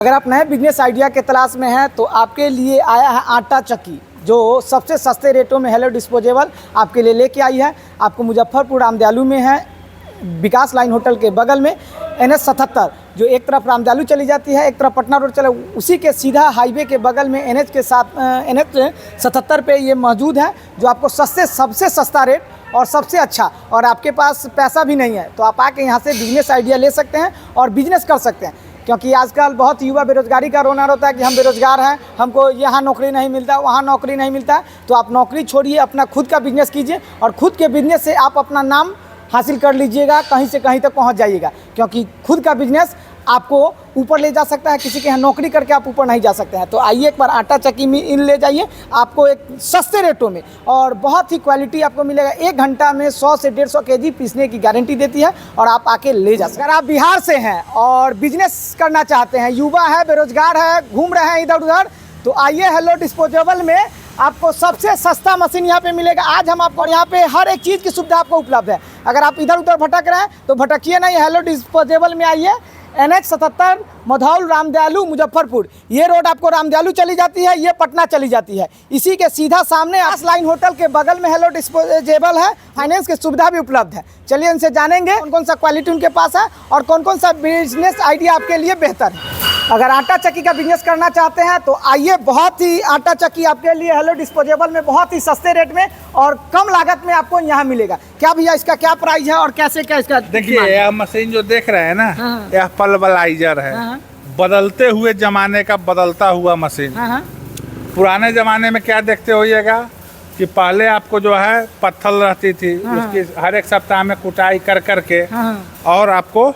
अगर आप नए बिजनेस आइडिया के तलाश में हैं तो आपके लिए आया है आटा चक्की, जो सबसे सस्ते रेटों में हेलो डिस्पोजेबल आपके लिए लेके आई है। आपको मुजफ्फरपुर रामदयालु में है, विकास लाइन होटल के बगल में NH 77, जो एक तरफ रामदयालु चली जाती है, एक तरफ पटना रोड चले, उसी के सीधा हाईवे के बगल में NH के साथ NH 77 पे ये मौजूद है, जो आपको सबसे सस्ता रेट और सबसे अच्छा, और आपके पास पैसा भी नहीं है तो आप आके यहाँ से बिजनेस आइडिया ले सकते हैं और बिजनेस कर सकते हैं। क्योंकि आजकल बहुत युवा बेरोजगारी का रोना रोता है कि हम बेरोजगार हैं, हमको यहाँ नौकरी नहीं मिलता, वहाँ नौकरी नहीं मिलता है। तो आप नौकरी छोड़िए, अपना खुद का बिजनेस कीजिए और खुद के बिजनेस से आप अपना नाम हासिल कर लीजिएगा, कहीं से कहीं तक पहुँच जाइएगा। क्योंकि खुद का बिजनेस आपको ऊपर ले जा सकता है, किसी के यहाँ नौकरी करके आप ऊपर नहीं जा सकते हैं। तो आइए एक बार आटा चक्की में इन ले जाइए, आपको एक सस्ते रेटों में और बहुत ही क्वालिटी आपको मिलेगा। 1 घंटा में 100 से 150 केजी पीसने की गारंटी देती है और आप आके ले जा सकते हैं। अगर आप बिहार से हैं और बिजनेस करना चाहते हैं, युवा है, बेरोजगार है, घूम रहे हैं इधर उधर, तो आइए हेलो डिस्पोजेबल में आपको सबसे सस्ता मशीन यहाँ पे मिलेगा। आज हम आपको यहाँ पे हर एक चीज़ की सुविधा आपको उपलब्ध है। अगर आप इधर उधर भटक रहे हैं तो भटकिए नहीं, हेलो डिस्पोजेबल में आइए। NH 77 मधौल रामदयालु मुजफ्फरपुर, ये रोड आपको रामदयालु चली जाती है, ये पटना चली जाती है। इसी के सीधा सामने आस लाइन होटल के बगल में हेलो डिस्पोजेबल है, फाइनेंस की सुविधा भी उपलब्ध है। चलिए इनसे जानेंगे कौन कौन सा क्वालिटी उनके पास है और कौन कौन सा बिजनेस आइडिया आपके लिए बेहतर है। अगर आटा चक्की का बिजनेस करना चाहते हैं तो आइए, बहुत ही आटा चक्की आपके लिए हेलो डिस्पोजेबल में बहुत ही सस्ते रेट में और कम लागत में आपको यहाँ मिलेगा। क्या भैया इसका क्या प्राइस है और कैसे क्या इसका? देखिए यह मशीन जो देख रहे हैं ना, यह पल्वराइजर है, बदलते हुए जमाने का बदलता हुआ मशीन। पुराने जमाने में क्या देखते होइएगा कि पहले आपको जो है पत्थर रहती थी, उसकी हर एक सप्ताह में कुटाई कर करके और आपको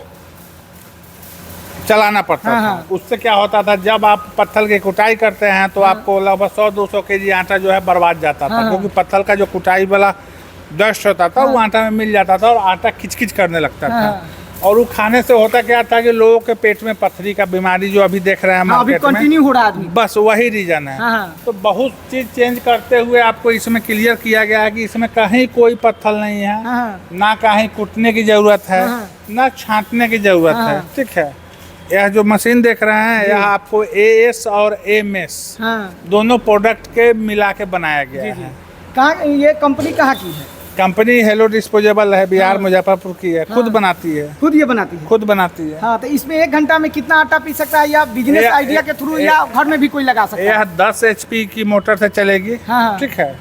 चलाना पड़ता था। उससे क्या होता था, जब आप पत्थर की कुटाई करते हैं तो आपको लगभग 100-200 केजी आटा जो है बर्बाद जाता था, क्योंकि पत्थर का जो कुटाई वाला डस्ट होता था वो आटा में मिल जाता था और आटा खिचखिच करने लगता था। और वो खाने से होता क्या था कि लोगों के पेट में पथरी का बीमारी जो अभी देख रहे हैं मार्केट में, कंटिन्यू हो रहा है, बस वही रीजन है। तो बहुत चीज चेंज करते हुए आपको इसमें क्लियर किया गया है कि इसमें कहीं कोई पत्थर नहीं है, ना कहीं कुटने की जरूरत है, ना छांटने की जरूरत है। ठीक है, यह जो मशीन देख रहे हैं यह आपको AS और MS दोनों प्रोडक्ट के मिला के बनाया गया है। कहाँ ये कंपनी कहाँ की है? कंपनी हेलो डिस्पोजेबल है, बिहार मुजफ्फरपुर की है, खुद बनाती है। खुद ये बनाती है? खुद बनाती है। हाँ, तो इसमें 1 घंटा में कितना आटा पी सकता है, या बिजनेस आइडिया के थ्रू या घर में भी कोई लगा सकता है? यह 10 HP की मोटर से चलेगी। ठीक है,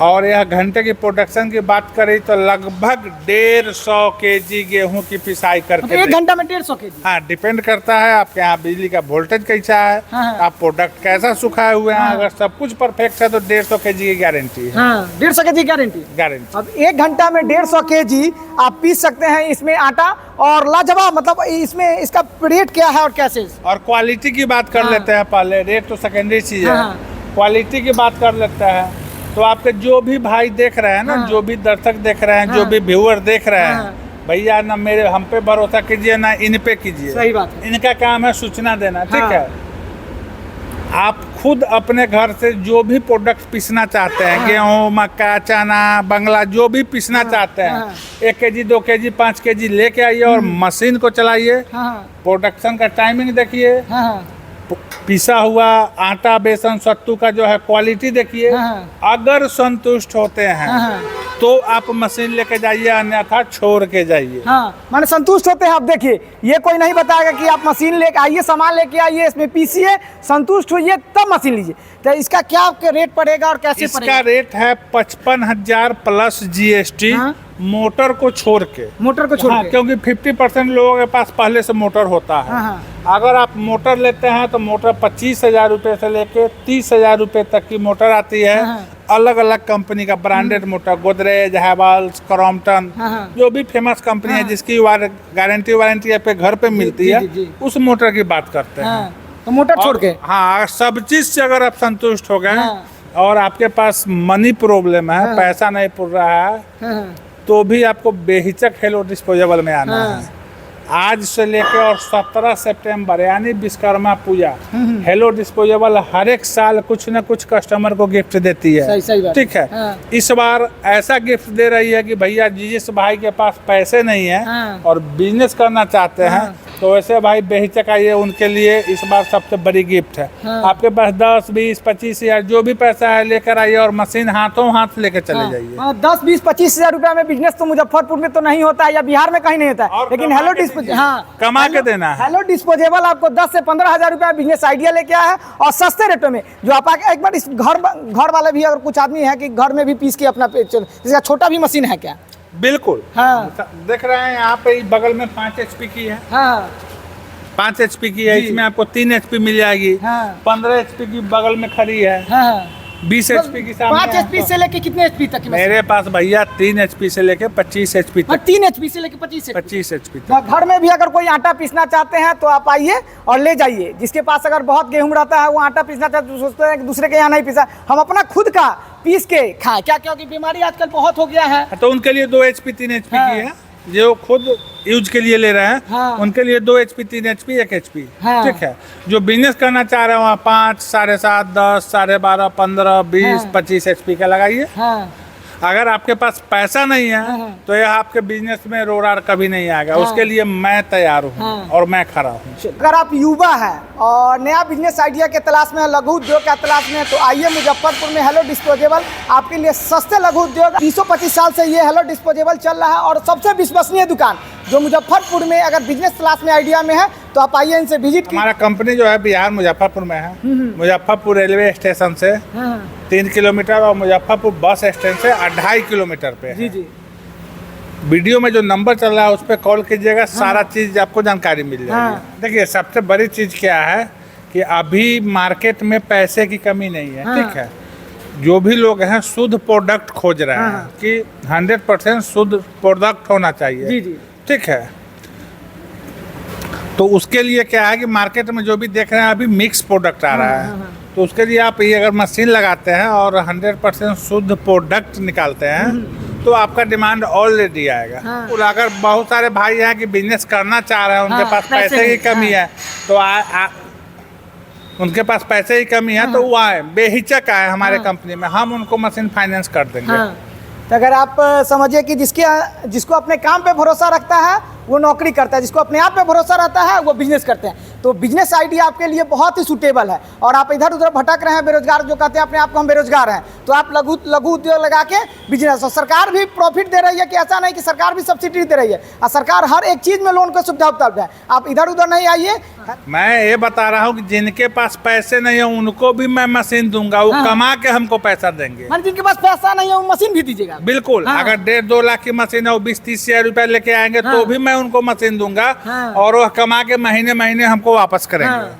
और यह घंटे की प्रोडक्शन की बात करें तो लगभग 150 केजी गेहूं की पिसाई करके 1 घंटा में 150 केजी? हाँ, डिपेंड करता है आपके यहाँ बिजली का वोल्टेज कैसा है, आप प्रोडक्ट कैसा सुखाए हुए हैं। अगर सब कुछ परफेक्ट है तो 150 केजी की गारंटी है। 150 केजी गारंटी। अब 1 घंटा में 150 केजी आप पीस सकते हैं इसमें आटा, और लाजवाब, मतलब इसमें इसका रेट क्या है और कैसे? और क्वालिटी की बात कर लेते हैं पहले, रेट तो सेकेंडरी चीज है, क्वालिटी की बात कर लेते हैं। तो आपके जो भी भाई देख रहे हैं ना, जो भी दर्शक देख रहे हैं, जो भी व्यूअर देख रहे हैं, भैया ना मेरे हम पे भरोसा कीजिए ना इन पे कीजिए। सही बात है। इनका काम है सूचना देना। ठीक है, आप खुद अपने घर से जो भी प्रोडक्ट पीसना चाहते हैं, गेहूँ, मक्का, चना, बंगला, जो भी पीसना चाहते हैं, 1 केजी 2 केजी 5 केजी लेके आइए और मशीन को चलाइए। प्रोडक्शन का टाइमिंग देखिए, पिसा हुआ आटा, बेसन, सत्तू का जो है क्वालिटी देखिए। अगर संतुष्ट होते हैं तो आप मशीन लेके जाइए, अन्यथा छोड़ के जाइए। माने संतुष्ट होते हैं आप, देखिए ये कोई नहीं बताएगा कि आप मशीन लेके आइए, सामान लेके आइए, इसमें पीसिए, संतुष्ट होइए तब मशीन लीजिए। तो इसका क्या आपके रेट पड़ेगा और कैसे पड़ेगा? इसका रेट है 55,000 प्लस GST, मोटर को छोड़ के। मोटर को छोड़ के? क्योंकि 50% लोगों के पास पहले से मोटर होता है। अगर आप मोटर लेते हैं तो मोटर 25,000 रुपये से लेके 30,000 रुपये तक की मोटर आती है। अलग अलग कंपनी का branded motor, Godrej, Havells, Crompton, जो भी फेमस कंपनी है जिसकी गारंटी वारंटी आपके घर पे मिलती है, उस मोटर की बात करते हैं। तो मोटर छोड़ के? हाँ, सब चीज से अगर आप संतुष्ट हो गए और आपके पास मनी प्रॉब्लम है, पैसा नहीं पुर रहा है, तो भी आपको बेहिचक हेलो डिस्पोजेबल में आना है। आज से लेकर और 17 सितंबर यानी विश्वकर्मा पूजा, हेलो डिस्पोजेबल हर एक साल कुछ न कुछ कस्टमर को गिफ्ट देती है। सही ठीक है, इस बार ऐसा गिफ्ट दे रही है कि भैया जिस भाई के पास पैसे नहीं है और बिजनेस करना चाहते हैं तो वैसे भाई बेहिचक आइए, उनके लिए इस बार सबसे बड़ी गिफ्ट है। हाँ। आपके पास 10, 20, 25 हज़ार जो भी पैसा है लेकर आइए और मशीन हाथों हाथ लेकर चले जाइए। 10, 20, 25 हज़ार रुपया में बिजनेस तो मुजफ्फरपुर में तो नहीं होता है या बिहार में कहीं नहीं होता है, और लेकिन कमा हेलो के डिस्पोजेबल, दीजिए। हाँ कमा के देना है। हेलो डिस्पोजेबल आपको 10 से 15 हज़ार रुपया बिजनेस आइडिया लेके आया है और सस्ते रेटों में, जो आप आके एक बार इस घर वाले भी, अगर कुछ आदमी है कि घर में भी पीस के अपना इसका छोटा भी मशीन है क्या? बिल्कुल। हाँ देख रहे हैं यहाँ पे बगल में 5 HP की है। हाँ 5 HP की है, जी। इसमें आपको 3 HP मिल जाएगी। हाँ। 15 HP की बगल में खड़ी है। हाँ 20 HP की सामने 5 HP से लेके कितने HP तक की मशीन? मेरे पास भैया 3 HP से लेके 25 HP तक। 3 HP से लेके 25 HP। 25 HP तक। घर में भी अगर कोई आटा पीसना चाहते हैं तो आप आइए और ले जाइए। जिसके पास अगर बहुत गेहूं रहता है, वो आटा पीसना चाहते हैं तो सोचते हैं कि दूसरे के यहाँ नहीं पीसा, हम अपना खुद का पीस के खाएं। क्या, क्योंकि बीमारी आजकल बहुत हो गया है। तो उनके लिए 2 HP 3 HP हाँ। की है, जो खुद यूज के लिए ले रहे हैं। हाँ। उनके लिए 2 HP 3 HP 1 HP। हाँ। ठीक है। जो बिजनेस करना चाह रहे हैं वहाँ 5, 7.5, 10, 12.5, 15, 20, हाँ। 25 HP का लगाइए। हाँ अगर आपके पास पैसा नहीं है हाँ। तो यह आपके बिजनेस में रोरार कभी नहीं आएगा। हाँ। उसके लिए मैं तैयार हूँ हाँ। और मैं खड़ा हूँ। अगर आप युवा हैं और नया बिजनेस आइडिया के तलाश में है, लघु उद्योग के तलाश में है, तो आइए मुजफ्फरपुर में हेलो डिस्पोजेबल आपके लिए सस्ते लघु उद्योग। 20-25 साल से ये हेलो डिस्पोजेबल चल रहा है और सबसे विश्वसनीय दुकान जो मुजफ्फरपुर में, अगर बिजनेस तलाश में आइडिया में है तो आप आइए, इनसे विजिट कीजिए। हमारा कंपनी जो है बिहार मुजफ्फरपुर में है। मुजफ्फरपुर रेलवे स्टेशन से 3 किलोमीटर और मुजफ्फरपुर बस स्टैंड से 2.5 किलोमीटर पे जी है। जी वीडियो में जो नंबर चल रहा है उस पर कॉल कीजिएगा, सारा चीज़ आपको जानकारी मिल जाएगी। हाँ। देखिए सबसे बड़ी चीज़ क्या है कि अभी मार्केट में पैसे की कमी नहीं है। हाँ। ठीक है। जो भी लोग हैं शुद्ध प्रोडक्ट खोज रहे हैं हाँ। कि 100% शुद्ध प्रोडक्ट होना चाहिए। जी जी ठीक है। तो उसके लिए क्या है कि मार्केट में जो भी देख रहे हैं अभी मिक्स प्रोडक्ट आ रहा है। तो उसके लिए आप ये अगर मशीन लगाते हैं और 100% शुद्ध प्रोडक्ट निकालते हैं तो आपका डिमांड ऑलरेडी आएगा। हाँ। और अगर बहुत सारे भाई हैं कि बिजनेस करना चाह रहे हैं, उनके हाँ, पास पैसे की नहीं, कमी है, तो उनके पास पैसे की कमी है तो वो आए, बेहिचक आए हमारे कंपनी में, हम उनको मशीन फाइनेंस कर देंगे। हाँ। तो अगर आप समझिए कि जिसको अपने काम पे भरोसा रखता है वो नौकरी करता है, जिसको अपने आप पे भरोसा रहता है वो बिजनेस करते हैं। तो बिजनेस आइडिया आपके लिए बहुत ही सूटेबल है। और आप इधर उधर भटक रहे हैं, बेरोजगार जो कहते हैं अपने आप को हम बेरोजगार हैं, तो आप लघु उद्योग लगा के बिजनेस, और सरकार भी प्रॉफिट दे रही है कि ऐसा नहीं कि सरकार भी सब्सिडी दे रही है, और सरकार हर एक चीज़ में लोन की सुविधा उपलब्ध है। आप इधर उधर नहीं आइए। मैं ये बता रहा हूँ कि जिनके पास पैसे नहीं है उनको भी मैं मशीन दूंगा, वो हाँ। कमा के हमको पैसा देंगे। मान जिनके पास पैसा नहीं है वो मशीन भी दीजिएगा। बिल्कुल। हाँ। अगर 1.5-2 लाख की मशीन है वो 20-30 हज़ार रुपया लेके आएंगे हाँ। तो भी मैं उनको मशीन दूंगा। हाँ। और वह कमा के महीने महीने हमको वापस करेंगे। हाँ।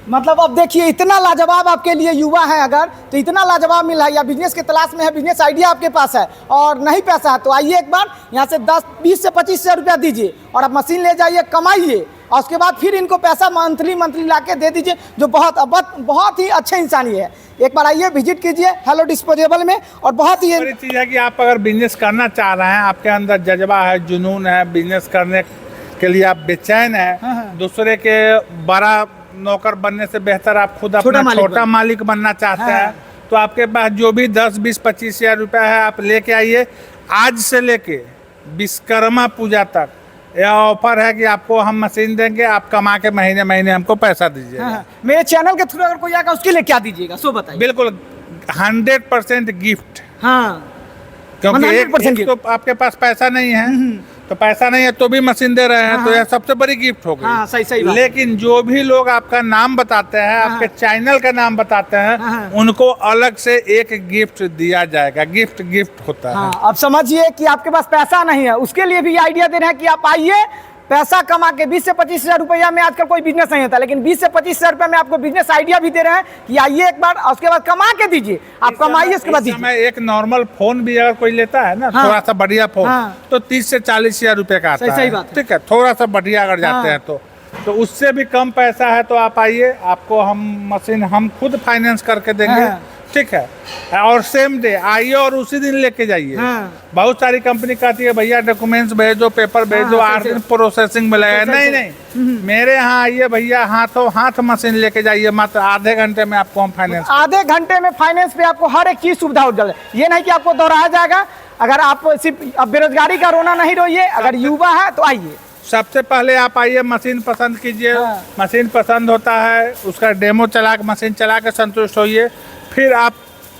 मतलब अब देखिए इतना लाजवाब आपके लिए युवा है अगर, तो इतना लाजवाब मिला है, या बिजनेस के तलाश में है, बिजनेस आइडिया आपके पास है और नहीं पैसा है, तो आइए एक बार यहाँ से 20 से 25 हज़ार रुपया दीजिए और आप मशीन ले जाइए, कमाइए, और उसके बाद फिर इनको पैसा मंथली ला के दे दीजिए, जो बहुत ही अच्छे इंसान ही है। एक बार आइए, विजिट कीजिए हेलो डिस्पोजेबल में। और बहुत ही बड़ी चीज़ है कि आप अगर बिजनेस करना चाह रहे हैं, आपके अंदर जज्बा है, जुनून है, बिजनेस करने के लिए आप बेचैन है, दूसरे के बड़ा नौकर बनने से बेहतर आप खुद अपना छोटा मालिक बनना चाहते हैं, तो आपके पास जो भी 10, 20, 25 हज़ार रुपया है आप लेके आइए। आज से लेके विश्वकर्मा पूजा तक यह ऑफर है कि आपको हम मशीन देंगे, आप कमा के महीने महीने हमको पैसा दीजिएगा। हाँ। मेरे चैनल के थ्रू अगर कोई आएगा उसके लिए क्या दीजिएगा, सो बताइए। बिल्कुल 100% गिफ्ट। हाँ, क्योंकि 100% एक तो आपके पास पैसा नहीं है, तो पैसा नहीं है तो भी मशीन दे रहे हैं, तो यह सबसे बड़ी गिफ्ट हो गई। हाँ, सही बात। लेकिन जो भी लोग आपका नाम बताते हैं, आपके चैनल का नाम बताते हैं, हाँ। उनको अलग से एक गिफ्ट दिया जाएगा। गिफ्ट होता है। हाँ, अब समझिए कि आपके पास पैसा नहीं है, उसके लिए भी आइडिया दे रहे हैं कि आप आइए, पैसा कमा के 20 से 25 हज़ार रुपया में आजकल कोई बिजनेस नहीं होता, लेकिन 20 से 25 हज़ार रुपया में आपको बिजनेस आइडिया भी दे रहे हैं कि आइए एक बार, और उसके बाद कमा के दीजिए, आप कमाइए, उसके बाद दीजिए। एक नॉर्मल फोन भी अगर कोई लेता है ना, हाँ। थोड़ा सा बढ़िया फोन, हाँ। तो 30 से 40 हज़ार रुपये का आता है। सही बात है। ठीक है। थोड़ा सा बढ़िया अगर जाते हैं तो उससे भी कम पैसा है तो आप आइए, आपको हम मशीन हम खुद फाइनेंस करके देंगे। हाँ। ठीक है। और सेम डे आइए और उसी दिन लेके जाइए। हाँ। बहुत सारी कंपनी कहती है भैया डॉक्यूमेंट्स भेजो, पेपर भेजो, 8 दिन प्रोसेसिंग में लगेगा। नहीं, मेरे यहाँ आइए भैया, हाथों हाथ मशीन लेके जाइए, मात्र आधे घंटे में आपको हम फाइनेंस, आधे घंटे में फाइनेंस पे आपको हर एक चीज सुविधा हो जाएगी। ये नहीं कि आपको दोहराया जाएगा। अगर आप सिर्फ अब बेरोजगारी का रोना नहीं रोइए, अगर युवा है तो आइए। सबसे पहले आप आइए, मशीन पसंद कीजिए। हाँ। मशीन पसंद होता है, उसका डेमो चला के, मशीन चला के संतुष्ट होइए, फिर आप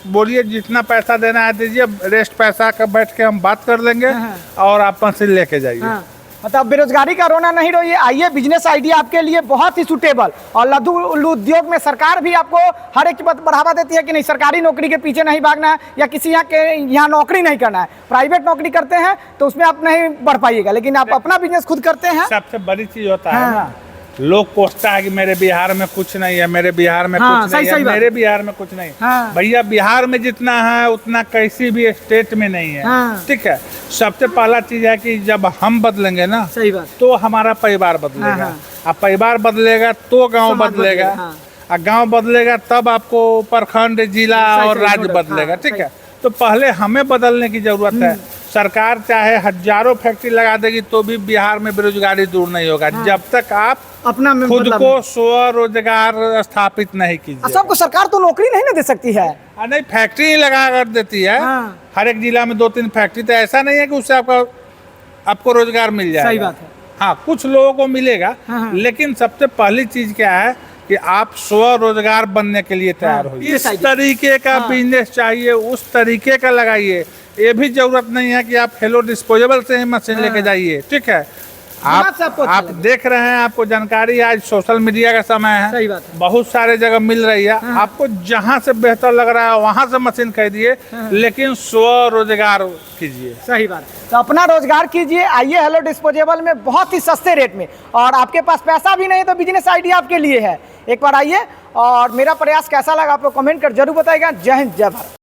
बोलिए जितना पैसा देना है दीजिए, रेस्ट पैसा का बैठ के हम बात कर लेंगे हाँ। और आप मशीन लेके जाइए। हाँ, मतलब बेरोजगारी का रोना नहीं रोइए, आइए, बिजनेस आइडिया आपके लिए बहुत ही सूटेबल। और लघु उद्योग में सरकार भी आपको हर एक बात बढ़ावा देती है कि नहीं, सरकारी नौकरी के पीछे नहीं भागना है या किसी यहाँ नौकरी नहीं करना है। प्राइवेट नौकरी करते हैं तो उसमें आप नहीं बढ़ पाइएगा, लेकिन आप अपना बिजनेस खुद करते हैं। सबसे बड़ी चीज होता है हाँ। ना, लोग कोसता है कि मेरे बिहार में कुछ नहीं है, मेरे बिहार में हाँ, कुछ सही- नहीं है, सही बात। मेरे बिहार में कुछ नहीं। हाँ। भैया, बिहार में जितना है उतना किसी भी स्टेट में नहीं है। हाँ। ठीक है, सबसे पहला चीज है कि जब हम बदलेंगे ना, सही बात। तो हमारा परिवार बदलेगा। हाँ, हाँ। अब परिवार बदलेगा तो गांव समाज बदलेगा, बदलेगा, हाँ। और गांव बदलेगा तब आपको प्रखंड, जिला सही- और सही, राज्य नोट- बदलेगा। हाँ, ठीक सही। है, तो पहले हमें बदलने की जरूरत है। सरकार चाहे हजारों फैक्ट्री लगा देगी तो भी बिहार में बेरोजगारी दूर नहीं होगा, जब तक आप अपना में खुद मतलब- को स्वरोजगार स्थापित नहीं कीजिए। सबको सरकार तो नौकरी नहीं ना दे सकती है। नहीं, फैक्ट्री ही लगा कर देती है। हाँ। हर एक जिला में 2-3 फैक्ट्री, तो ऐसा नहीं है कि उससे आपको रोजगार मिल जाएगा। सही बात है। हाँ, कुछ लोगों को मिलेगा, हाँ। लेकिन सबसे पहली चीज क्या है कि आप स्वरोजगार बनने के लिए तैयार हाँ, होइए। ये इस सही। तरीके का हाँ। बिजनेस चाहिए, उस तरीके का लगाइए। ये भी जरूरत नहीं है कि आप हेलो डिस्पोजेबल से ही मशीन लेके जाइए। ठीक है, दिमाग से आपको अच्छा आप लगे। देख रहे हैं, आपको जानकारी, आज सोशल मीडिया का समय है। सही बात है। बहुत सारे जगह मिल रही है। आपको जहां से बेहतर लग रहा है वहां से मशीन खरीदिए, लेकिन स्वरोजगार कीजिए। सही बात। तो अपना रोजगार कीजिए, आइए हेलो डिस्पोजेबल में बहुत ही सस्ते रेट में। और आपके पास पैसा भी नहीं तो बिजनेस आइडिया आपके लिए है। एक बार आइए, और मेरा प्रयास कैसा लगा आपको कमेंट कर जरूर बताइएगा। जय हिंद, जय भारत।